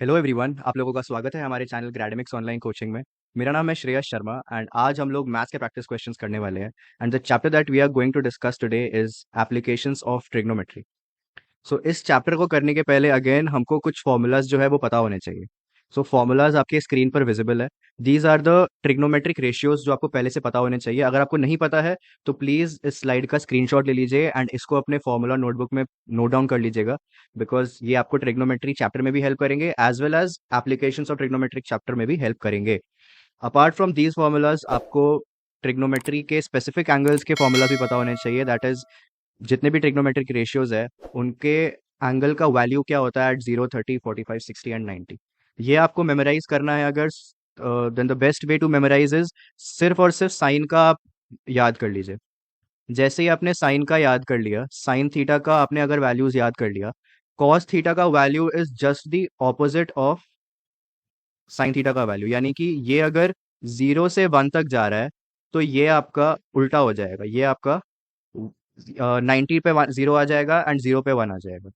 Hello everyone, आप लोगों का स्वागत है हमारे चैनल ग्रेडमिक्स ऑनलाइन कोचिंग में। मेरा नाम है श्रेयस शर्मा एंड आज हम लोग मैथ्स के प्रैक्टिस क्वेश्चंस करने वाले हैं। And the chapter that we are going to discuss today is applications of trigonometry. So इस चैप्टर को करने के पहले अगेन हमको कुछ फॉर्मूलाज जो है वो पता होने चाहिए। सो फॉर्मूलाज आपके स्क्रीन पर विजिबल है। These are the trigonometric ratios जो आपको पहले से पता होने चाहिए। अगर आपको नहीं पता है तो प्लीज इस स्लाइड का स्क्रीनशॉट ले लीजिए एंड इसको अपने फॉर्मूला नोटबुक में नोट डाउन कर लीजिएगा, बिकॉज ये आपको ट्रिग्नोमेट्री चैप्टर में भी हेल्प करेंगे as well as applications of trigonometric chapter में भी हेल्प करेंगे। अपार्ट फ्रॉम दीज फॉर्मूलाज आपको ट्रिग्नोमेट्री के स्पेसिफिक एंगल्स के फॉर्मूला भी पता होने चाहिए। दैट इज जितने भी ट्रिग्नोमेट्रिक रेशियोज है उनके एंगल का वैल्यू क्या होता है एट 0, 30, 45, 60 एंड 90। ये आपको मेमोराइज करना है। अगर then the best way to memorize is सिर्फ और सिर्फ साइन का आप याद कर लीजिए। जैसे ही आपने साइन का याद कर लिया, साइन थीटा का आपने अगर वैल्यूज याद कर लिया, कॉस थीटा का value is just the opposite of sine theta का वैल्यू। यानी कि ये अगर 0 से 1 तक जा रहा है तो ये आपका उल्टा हो जाएगा। ये आपका 90 पे 0 आ जाएगा एंड 0 पे 1 आ जाएगा।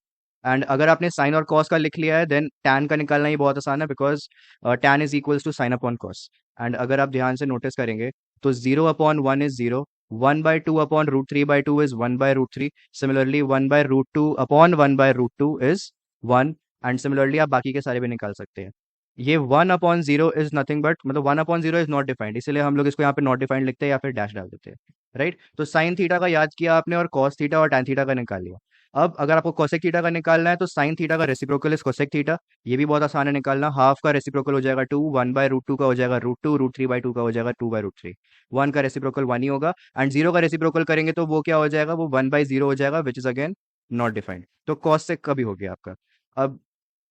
एंड अगर आपने साइन और कॉस का लिख लिया है देन टैन का निकालना ही बहुत आसान है, because tan is equals to sine upon cos. And अगर आप ध्यान से नोटिस करेंगे तो 0/1 is 0, 1/2/√3/2 is 1/√3, similarly 1/√2/1/√2 is 1। And similarly आप बाकी के सारे भी निकाल सकते हैं। ये 1/0 इज नथिंग बट, मतलब 1/0 इज नॉट डिफाइंड, इसीलिए हम लोग इसको यहाँ पे नॉट डिफाइंड लिखते हैं या फिर डैश डाल देते हैं। राइट, तो साइन थीटा का याद किया आपने और कॉस थीटा और टैन थीटा का निकाल लिया। अब अगर आपको कोसेक थीटा का निकालना है तो साइन थीटा का रेसिप्रोकल इज कोसेक थीटा। ये भी बहुत आसान है निकालना। हाफ का रेसिप्रोकल हो जाएगा 2, 1/√2 का हो जाएगा √2, √3/2 का हो जाएगा 2/√3। 1 का रेसिप्रोकल 1 ही होगा एंड 0 का रेसिप्रोकल करेंगे तो वो क्या हो जाएगा, वो 1/0 हो जाएगा which is again not defined. तो कॉसेक का भी हो गया आपका। अब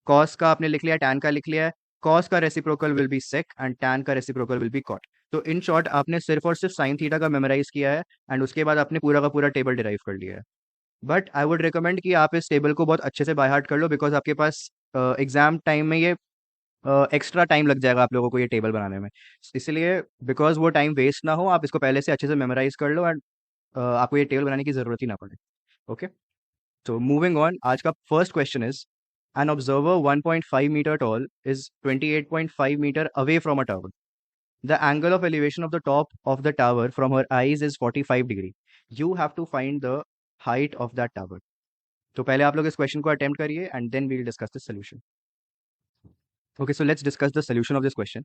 कॉस का आपने लिख लिया, टैन का लिख लिया है। कॉस का reciprocal will be sec and tan का रेसिप्रोकल विल बी कॉट। तो इन शॉर्ट आपने सिर्फ और सिर्फ साइन थीटा का मेमोराइज किया है एंड उसके बाद आपने पूरा का पूरा टेबल डिराइव कर लिया है। बट आई वुड रिकमेंड कि आप इस टेबल को बहुत अच्छे से बाय हार्ट कर लो, बिकॉज आपके पास एग्जाम टाइम में ये एक्स्ट्रा टाइम लग जाएगा आप लोगों को ये टेबल बनाने में। इसलिए बिकॉज वो टाइम वेस्ट ना हो, आप इसको पहले से अच्छे से मेमोराइज कर लो एंड आपको ये टेबल बनाने की जरूरत ही ना पड़े। ओके, so moving on, आज का first question is, an observer 1.5 meter tall is 28.5 meter away from a tower. The angle of elevation of the top of the tower from her eyes is 45 degree. You have to find the height of that tower. तो पहले आप लोग इस question को attempt करिए and then we will discuss the solution. Okay, so let's discuss the solution of this question.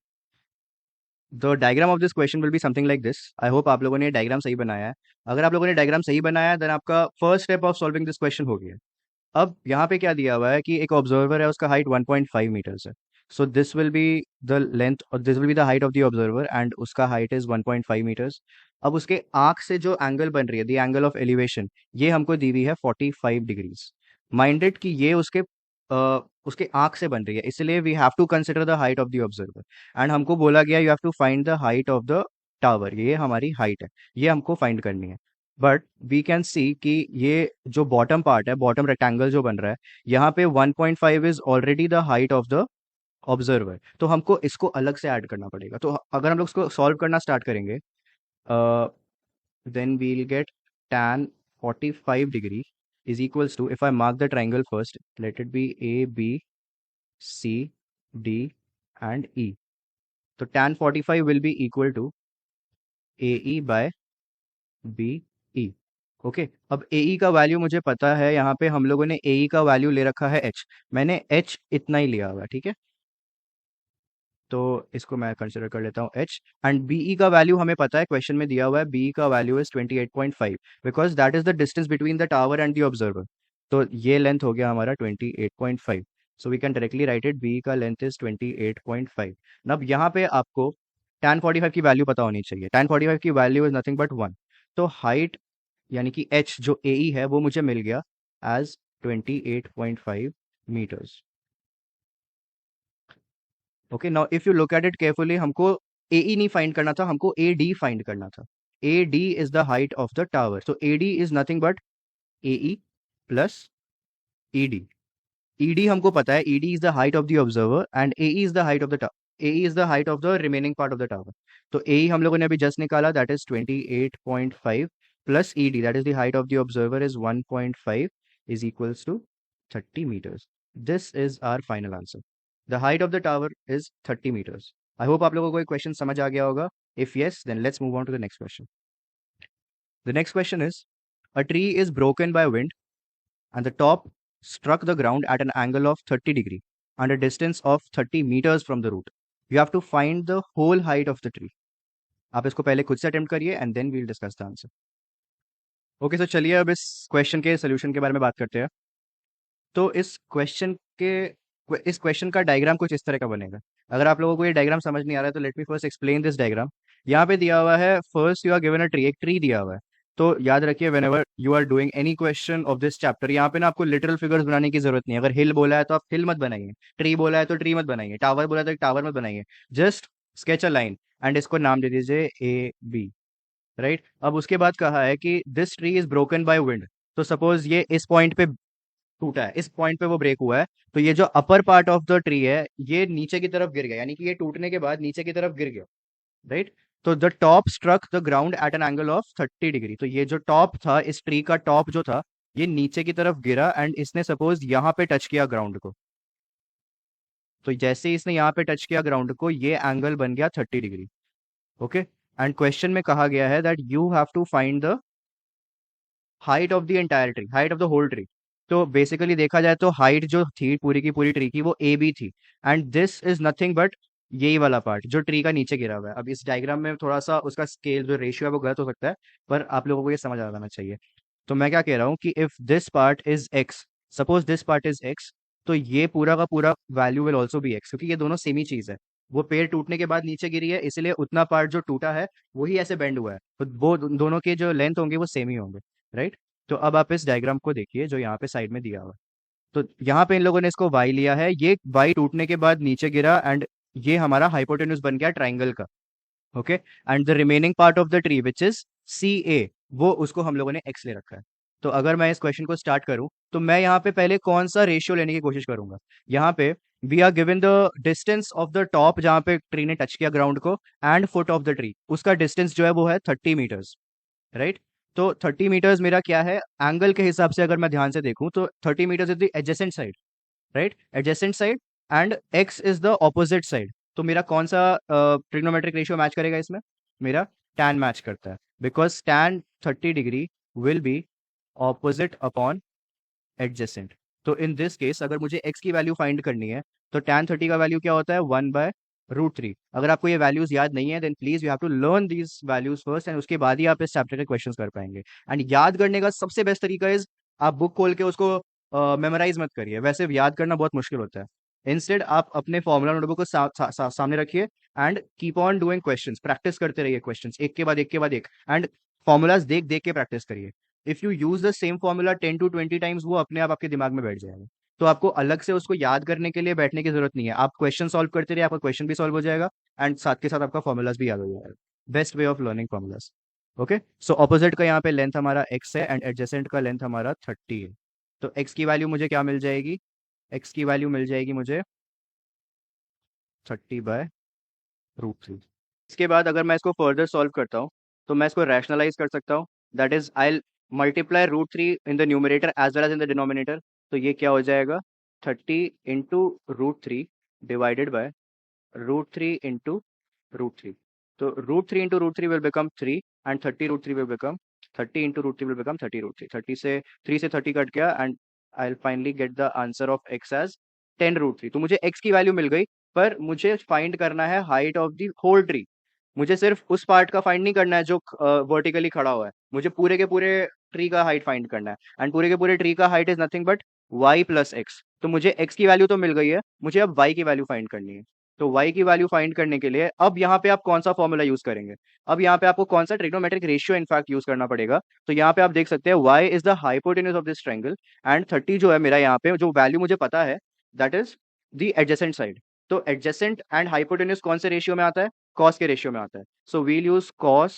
The diagram of this question will be something like this. I hope आप लोगों ने डायग्राम सही बनाया है। अगर आप लोगों ने डायग्राम सही बनाया है देन आपका first step of solving this question हो गया। अब यहाँ पे क्या दिया हुआ है कि एक ऑब्जर्वर है, उसका हाइट 1.5 मीटर्स है। So this will be the length और this will be the height of the observer and उसका हाइट इज 1.5 मीटर्स। अब उसके आंख से जो एंगल बन रही है, द एंगल ऑफ एलिवेशन, ये हमको दी हुई है 45 डिग्रीज। माइंडेड कि ये उसके आंख से बन रही है, इसलिए we have to consider the height of the observer. And हमको बोला गया you have to find the height of the tower. ये हमारी हाइट है, ये हमको फाइंड करनी है। बट वी कैन सी कि ये जो बॉटम पार्ट है, बॉटम रेक्टेंगल जो बन रहा है, यहाँ पे 1.5 is already the height of the observer. तो हमको इसको अलग से ऐड करना पड़ेगा। तो अगर हम लोग इसको सॉल्व करना स्टार्ट करेंगे then we'll get tan 45 degree is equals to, if I mark the triangle first, let it be A, B, C, D and E. तो tan 45 will be equal to AE by BE। Okay, अब AE का value मुझे पता है। यहाँ पे हम लोगों ने AE का वैल्यू ले रखा है H। मैंने H इतना ही लिया हुआ है, ठीक है। तो इसको मैं कंसिडर कर लेता हूँ H। एंड BE का वैल्यू हमें पता है, क्वेश्चन में दिया हुआ है BE का value is 28.5, because that is the distance between the tower and the observer. तो ये लेंथ हो गया हमारा 28.5। So we can directly write it, BE का लेंथ इज 28.5। अब यहाँ पे आपको tan 45 की वैल्यू पता होनी चाहिए। tan 45 की वैल्यू इज नथिंग बट 1। तो हाइट यानी कि H जो AE है वो मुझे मिल गया as 28.5 meters. Okay, now if you look at it carefully, हमको AE नहीं फाइंड करना था, हमको AD फाइंड करना था। AD is the height of the tower. So AD is nothing but AE plus ED। ED हमको पता है, ED is the height of the observer and AE is the height of the tower. AE is the height of the remaining part of the tower. तो AE हम लोगों ने अभी just निकाला, that is 28.5 plus ED, that is the height of the observer is 1.5, is equals to 30 meters। This is our final answer. The height of the tower is 30 meters. I hope आप लोगों को ये question समझ आ गया होगा। If yes, then let's move on to the next question. The next question is, a tree is broken by wind and the top struck the ground at an angle of 30 degree and a distance of 30 meters from the root. You have to find the whole height of the tree. आप इसको पहले खुद से attempt करिए and then we'll discuss the answer. Okay, so चलिए अब इस question के सोल्यूशन के बारे में बात करते हैं। तो इस क्वेश्चन का डायग्राम कुछ इस तरह का बनेगा। अगर आप लोगों को ये डायग्राम समझ नहीं आ रहा है तो let me first explain this diagram. यहाँ पे दिया हुआ है, first you are given a tree, एक ट्री दिया हुआ है। तो याद रखिए, whenever you are doing any question of this chapter, यहाँ पे ना आपको लिटरल फिगर्स बनाने की जरूरत नहीं है। अगर हिल बोला है तो आप हिल मत बनाइए, ट्री बोला है तो ट्री मत बनाइए, टावर बोला है तो टावर मत बनाइए। Just sketch a line and इसको नाम दे दीजिए ए बी। राइट, अब उसके बाद कहा है कि this tree is broken by wind. तो सपोज ये इस पॉइंट पे टूटा है, इस पॉइंट पे वो ब्रेक हुआ है। तो ये जो upper part of the tree है ये नीचे की तरफ गिर गया, यानी कि ये टूटने के बाद नीचे की तरफ गिर गया। राइट, तो the top struck the ground at an angle of 30 degree. तो ये जो टॉप था, इस ट्री का टॉप जो था, ये नीचे की तरफ गिरा एंड इसने सपोज यहाँ पे टच किया ग्राउंड को। तो जैसे ही इसने यहाँ पे टच किया ग्राउंड को, ये एंगल बन गया 30 डिग्री। ओके, एंड क्वेश्चन में कहा गया है that you have to find the height of the entire tree, height of the whole tree. तो बेसिकली देखा जाए तो हाइट जो थी पूरी की पूरी ट्री की, वो ए बी थी। And this is nothing but यही वाला पार्ट जो ट्री का नीचे गिरा हुआ है। अब इस डायग्राम में थोड़ा सा उसका स्केल जो रेशियो है वो गलत हो सकता है, पर आप लोगों को ये समझ आ जाना चाहिए। तो मैं क्या कह रहा हूँ कि if this part is x, suppose this part is x, तो ये पूरा का पूरा value will also be x, क्योंकि ये दोनों सेम ही चीज है। वो पेड़ टूटने के बाद नीचे गिरी है, इसलिए उतना पार्ट जो टूटा है वही ऐसे बेंड हुआ है, तो वो दोनों के जो लेंथ होंगे वो सेम ही होंगे। राइट, तो अब आप इस डायग्राम को देखिए जो यहाँ पे साइड में दिया हुआ है। तो यहाँ पे इन लोगों ने इसको वाई लिया है, ये वाई टूटने के बाद नीचे गिरा एंड ये हमारा हाइपोटेन्यूज बन गया ट्राइंगल का। Okay, and the remaining part of the tree which is C A, वो उसको हम लोगों ने एक्स ले रखा है। तो अगर मैं इस क्वेश्चन को स्टार्ट करूं तो मैं यहाँ पे पहले कौन सा रेशियो लेने की कोशिश करूंगा। यहाँ पे we are given the distance of the top जहाँ पे ट्री ने टच किया ग्राउंड को and foot of the tree, उसका डिस्टेंस जो है वो है 30 मीटर्स। राइट, तो 30 मीटर्स मेरा क्या है, एंगल के हिसाब से अगर मैं ध्यान से देखूं तो 30 meters is the adjacent side. Right, adjacent side and x is the opposite side. तो मेरा कौन सा ट्रिग्नोमेट्रिक रेशियो मैच करेगा इसमें, मेरा टैन मैच करता है, because tan 30 degree will be opposite upon adjacent. तो इन दिस केस अगर मुझे x की वैल्यू फाइंड करनी है तो tan 30 का वैल्यू क्या होता है, 1/√3। अगर आपको ये वैल्यूज याद नहीं है then please you have to learn these values first, and उसके बाद ही आप इस चैप्टर के क्वेश्चंस कर पाएंगे। एंड याद करने का सबसे बेस्ट तरीका इज, आप बुक खोल के उसको मेमोराइज मत करिए, वैसे याद करना बहुत मुश्किल होता है। इंस्टेड आप अपने फॉर्मूला नोटबुक को सामने रखिए and keep on doing questions, practice करते रहिए क्वेश्चंस एक के बाद एक के बाद एक, एंड फॉर्मूलाज देख देख के प्रैक्टिस करिए। If you use the same formula 10 to 20 times, वो अपने आप आपके दिमाग में बैठ जाएगा। तो आपको अलग से उसको याद करने के लिए बैठने की जरूरत नहीं है, आप क्वेश्चन सॉल्व करते रहिए, आपका क्वेश्चन भी सॉल्व हो जाएगा एंड साथ के साथ आपका फॉर्मूलाज भी याद हो जाएगा। Best way of learning formulas. Okay, so opposite का यहाँ पे लेंथ हमारा x है एंड एडजेसेंट का लेंथ हमारा 30 है। तो x की वैल्यू मुझे क्या मिल जाएगी, x की वैल्यू मिल जाएगी मुझे 30/√3। इसके बाद अगर मैं इसको फर्दर सॉल्व करता हूँ तो मैं इसको रैशनलाइज कर सकता हूँ। That is I multiply √3 in the numerator as well as in the denominator. तो ये क्या हो जाएगा, 30 × √3 डिवाइडेड बाय √3 × √3। तो √3 will become 3 and 30 √3 will become 30 × √3 will become 30 √3। 3 से 30 कट गया and I will finally get the answer of x as 10 √3। तो मुझे x की वैल्यू मिल गई, पर मुझे फाइंड करना है height of the whole tree. मुझे सिर्फ उस पार्ट का फाइंड नहीं करना है जो वर्टिकली खड़ा हुआ है, मुझे पूरे के पूरे ट्री का हाइट फाइंड करना है। एंड पूरे के पूरे ट्री का height is nothing but y+x। तो मुझे x की वैल्यू तो मिल गई है, मुझे अब y की वैल्यू फाइंड करनी है। तो y की वैल्यू फाइंड करने के लिए अब यहाँ पे आप कौन सा फॉर्मूला यूज करेंगे, अब यहाँ पे आपको कौन सा ट्रिग्नोमेट्रिक रेशियो इनफैक्ट यूज करना पड़ेगा। तो यहाँ पे आप देख सकते हैं y is the hypotenuse of this triangle and 30 जो है मेरा यहाँ पे जो वैल्यू मुझे पता है that is the adjacent side. तो एडजेसेंट एंड हाइपोटेन्यूज कौन से रेशियो में आता है, कॉस के रेशियो में आता है। So we'll use cos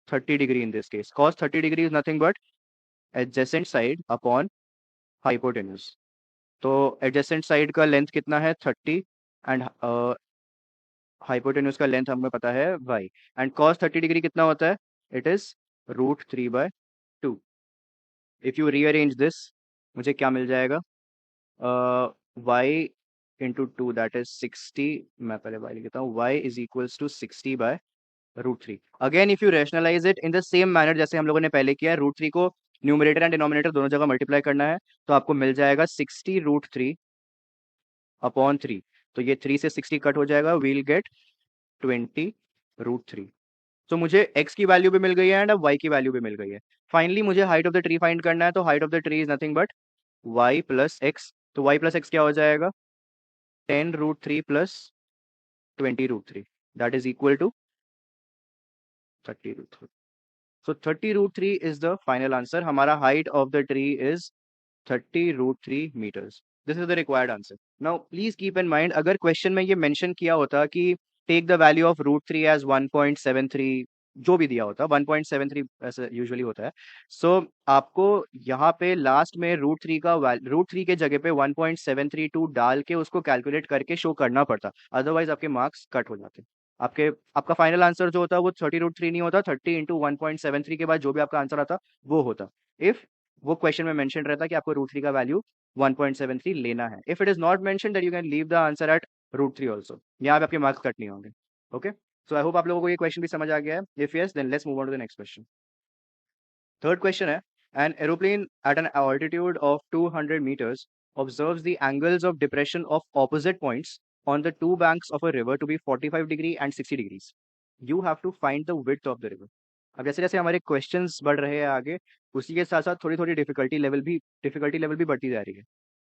30 degree in this case. cos 30 degree is nothing but adjacent side upon hypotenuse. तो एडजेसेंट साइड का लेंथ कितना है 30 एंड हाइपोटेन्यूज का लेंथ हमें पता है y। एंड cos 30 डिग्री कितना होता है, it is √3/2। If you rearrange this मुझे क्या मिल जाएगा, y into two that is 60, मैं पहले y लिखता हूँ, y is equals to 60 by √3। Again if you rationalize it in the same manner जैसे हम लोगों ने पहले किया है, √3 को न्यूमरेटर एंड डिनोमिनेटर दोनों जगह मल्टीप्लाई करना है, तो आपको मिल जाएगा 60√3 अपॉन 3। तो ये 3 से 60 कट हो जाएगा, वील गेट 20√3। तो मुझे x की वैल्यू भी मिल गई है एंड अब y की वैल्यू भी मिल गई है। फाइनली मुझे height of the tree find करना है, तो height of the tree is nothing but y plus x. तो y प्लस एक्स क्या हो जाएगा, 10√3 plus 20√3, that is equal to 30√3। So 30√3 is the final answer. हमारा height of the tree is 30√3 meters. This is the required answer. Now please keep in mind, अगर question में ये mention किया होता कि take the value of √3 as 1.73, जो भी दिया होता 1.73 ऐसे यूजुअली होता है, सो आपको यहाँ पे लास्ट में √3 के जगह पे 1.732 डाल के उसको कैलकुलेट करके शो करना पड़ता, अदरवाइज आपके मार्क्स कट हो जाते। आपके आपका फाइनल आंसर जो होता है वो 30√3 नहीं होता, 30 इंटू 1.73 के बाद जो भी आपका आंसर आता वो होता, इफ वो क्वेश्चन में मेंशन रहता कि आपको √3 का वैल्यू 1.73 लेना है। If it is not mention that you can leave the answer at √3 also, यहाँ पे आपके मार्क्स कट नहीं होंगे। ओके, सो आई होप आप लोगों को ये क्वेश्चन भी समझ आ गया है। If yes then let's move on to the next question. Third question है, an aeroplane at an altitude of 200 meters observes the angles of depression of opposite points on the two banks of a river to be 45 degree and 60 degrees. You have to find the width of the river. अब जैसे जैसे हमारे questions बढ़ रहे हैं आगे, उसी के साथ साथ थोड़ी थोड़ी डिफिकल्टी लेवल भी बढ़ती जा रही है।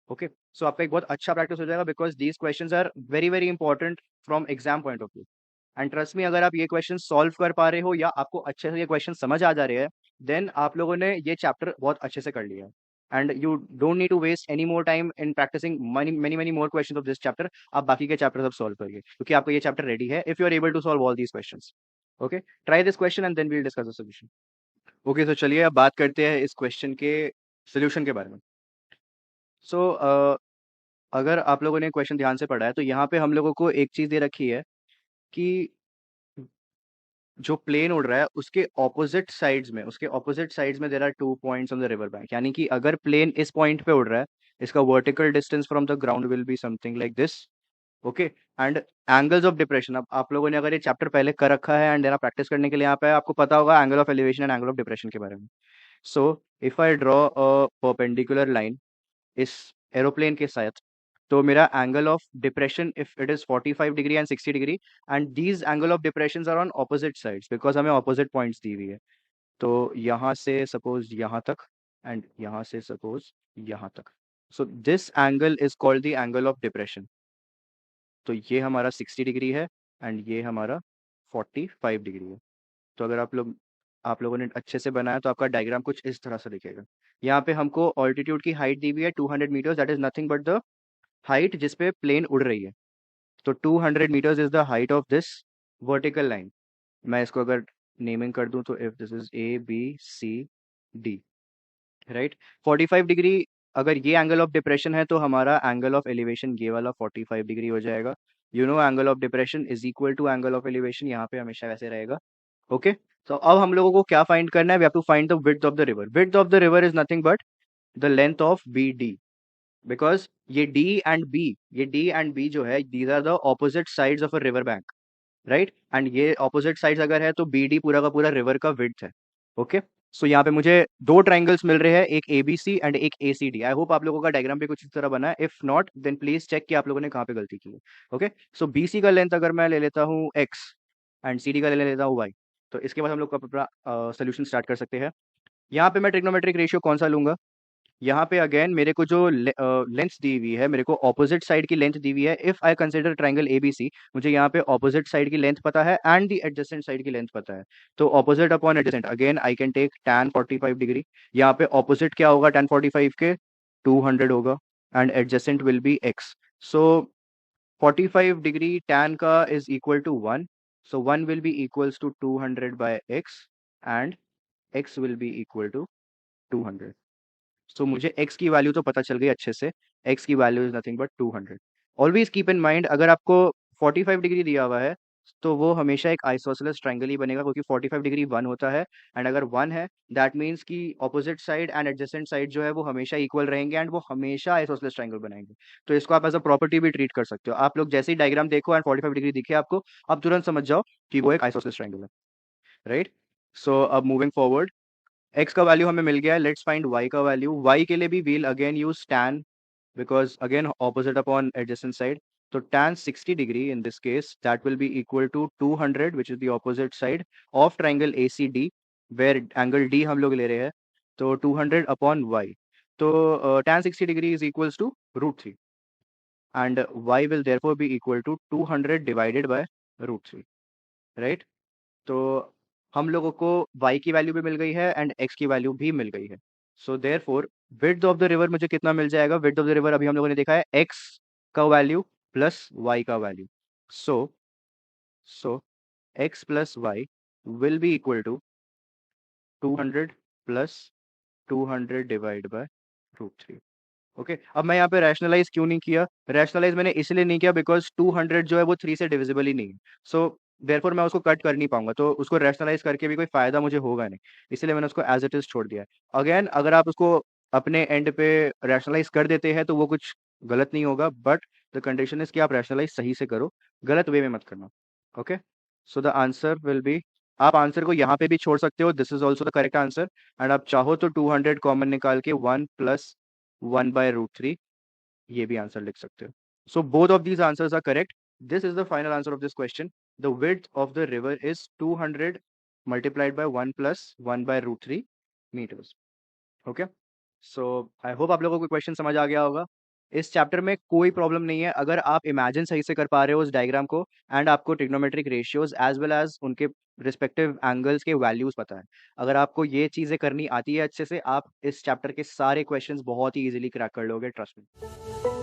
ओके, सो आपका एक बहुत अच्छा प्रैक्टिस हो जाएगा, because these questions are very very important from exam point of view. And trust me, अगर आप ये क्वेश्चन सॉल्व कर पा रहे हो या आपको अच्छे से ये क्वेश्चन समझ आ जा रहे हैं, देन आप लोगों ने ये चैप्टर बहुत अच्छे से कर लिया है। And you don't need to waste any more time in practicing many many many more questions of this chapter. आप बाकी के चैप्टर सब सॉल्व करिए, क्योंकि आपका ये चैप्टर रेडी है if you are able to solve all these questions. Okay, try this question and then we'll discuss the solution. Okay, तो चलिए अब बात करते हैं इस क्वेश्चन के सोल्यूशन के बारे में। सो अगर आप लोगों ने क्वेश्चन ध्यान से पढ़ा है, तो यहाँ पे हम लोगों को एक चीज दे रखी है कि जो प्लेन उड़ रहा है उसके ऑपोजिट साइड्स में there are 2 points on the river bank. यानी कि अगर प्लेन इस पॉइंट पे उड़ रहा है, इसका vertical distance from the ground will be something like this. Okay, and angles of depression, अब आप लोगों ने अगर ये चैप्टर पहले कर रखा है एंड देना प्रैक्टिस करने के लिए यहाँ पे आपको पता होगा angle of elevation and angle of depression के बारे में। So if I draw a perpendicular line इस एरोप्लेन के साथ, तो मेरा angle of depression if it is 45 degree and 60 degree, and these angle of depression are on opposite sides because हमें opposite points दी हुई है। तो यहाँ से सपोज यहाँ तक एंड यहाँ से सपोज यहाँ तक, so this angle is called the angle of depression. तो ये हमारा 60 डिग्री है एंड ये हमारा 45 डिग्री है। तो अगर आप लोगों ने अच्छे से बनाया तो आपका डायग्राम कुछ इस तरह से दिखेगा। यहाँ पे हमको ऑल्टीट्यूड की हाइट दी हुई है 200 metres, that is nothing but the height जिस पे प्लेन उड़ रही है। तो 200 metres is the height of this vertical line. मैं इसको अगर नेमिंग कर दूं, तो if this is ABCD, right. 45 degree अगर ये एंगल ऑफ डिप्रेशन है, तो हमारा एंगल ऑफ एलिवेशन ये वाला 45 डिग्री हो जाएगा। You know angle of depression is equal to angle of elevation, यहाँ पे हमेशा वैसे रहेगा। ओके, तो अब हम लोगों को क्या फाइंड करना है, we have to find the width of the river. Width of the river is nothing but the length of BD, because ये डी एंड बी जो है, these are the opposite sides of a river bank, right. And ये opposite sides अगर है, तो BD पूरा का पूरा रिवर का विड्थ है। ओके, सो यहाँ पे मुझे दो ट्राइंगल्स मिल रहे हैं, एक ABC एंड एक ACD। आई होप आप लोगों का डायग्राम भी कुछ इस तरह बना है, if not then please check कि आप लोगों ने कहाँ पे गलती की है। ओके, सो BC का लेंथ अगर मैं ले लेता हूँ X एंड CD का ले लेता हूँ Y, तो इसके बाद हम लोग अपना सोल्यूशन स्टार्ट कर सकते हैं। यहाँ पे मैं ट्रिग्नोमेट्रिक रेशियो कौन सा लूंगा, यहाँ पे अगेन मेरे को जो लेंथ दी हुई है, मेरे को ऑपोजिट साइड की लेंथ दी हुई है। If I consider triangle ABC, मुझे यहाँ पे ऑपोजिट साइड की लेंथ पता है एंड द एडजेसेंट साइड की लेंथ पता है। तो opposite upon adjacent, again I can take tan 45 degree. यहाँ पे ऑपोजिट क्या होगा tan 45 के, 200 होगा and adjacent will be X। So 45 degree tan का is equal to 1, so 1 will be equals to 200 by X and X will be equal to 200। So मुझे x की value तो पता चल गई अच्छे से, x की value is nothing but 200। Always keep in mind, अगर आपको 45 डिग्री दिया हुआ है, तो वो हमेशा एक आइसोसेलेस ट्रायंगल ही बनेगा, क्योंकि 45 डिग्री 1 होता है, एंड अगर 1 है दैट मीन्स कि opposite side and adjacent side जो है वो हमेशा इक्वल रहेंगे एंड वो हमेशा आइसोसेलेस ट्रायंगल बनाएंगे। तो इसको आप एज अ प्रॉपर्टी भी ट्रीट कर सकते हो। आप लोग जैसे ही डायग्राम देखो एंड 45 डिग्री दिखे आपको, आप तुरंत समझ जाओ कि वो एक आइसोसेलेस ट्रायंगल है, राइट। सो अब मूविंग फॉरवर्ड, x का वैल्यू हमें मिल गया है, लेट्स फाइंड y का वैल्यू। y के लिए भी we'll again use tan, because again opposite upon adjacent side. So tan 60 degree in this case, that will be equal to 200, which is the opposite side of triangle ACD, where angle D हम लोग ले रहे हैं, तो 200 upon y. तो tan 60 degree is equals to root 3, and y will therefore be equal to 200 divided by root 3, right? तो हम लोगों को y की वैल्यू भी मिल गई है एंड x की वैल्यू भी मिल गई है। So therefore width of the river मुझे कितना मिल जाएगा? विड्थ ऑफ द रिवर अभी हम लोगों ने देखा है x का वैल्यू प्लस y का value. So so x plus y will be equal to 200 plus 200 divide by root 3। Okay, अब मैं यहाँ पे रैशनलाइज क्यों नहीं किया? रैशनलाइज मैंने इसलिए नहीं किया बिकॉज 200 जो है वो 3 से डिविजिबल ही नहीं है। सो देयरफॉर मैं उसको कट कर नहीं पाऊंगा, तो उसको रैशनलाइज करके भी कोई फायदा मुझे होगा नहीं, इसलिए मैंने उसको एज इट इज छोड़ दिया है। अगेन अगर आप उसको अपने एंड पे रैशनलाइज कर देते हैं तो वो कुछ गलत नहीं होगा, बट द कंडीशन इज कि आप रैशनलाइज सही से करो, गलत वे में मत करना। Okay, so the answer will be, आप आंसर को यहाँ पे भी छोड़ सकते हो, this is also the correct answer, and आप चाहो तो 200 कॉमन निकाल के 1 प्लस 1 बाय रूट 3 ये भी आंसर लिख सकते हो। So both of these answers are correct. This is the final answer of this question. The width of the river is 200 multiplied by 1 plus 1 by root 3 metres. Okay, so I hope आप लोगों को question समझ आ गया होगा। इस chapter में कोई प्रॉब्लम नहीं है अगर आप इमेजिन सही से कर पा रहे हो उस डायग्राम को, एंड आपको trigonometric ratios as well as उनके रिस्पेक्टिव एंगल्स के वैल्यूज पता है। अगर आपको ये चीजें करनी आती है अच्छे से, आप इस चैप्टर के सारे क्वेश्चंस बहुत ही इजीली क्रैक कर लोगे, ट्रस्ट मी।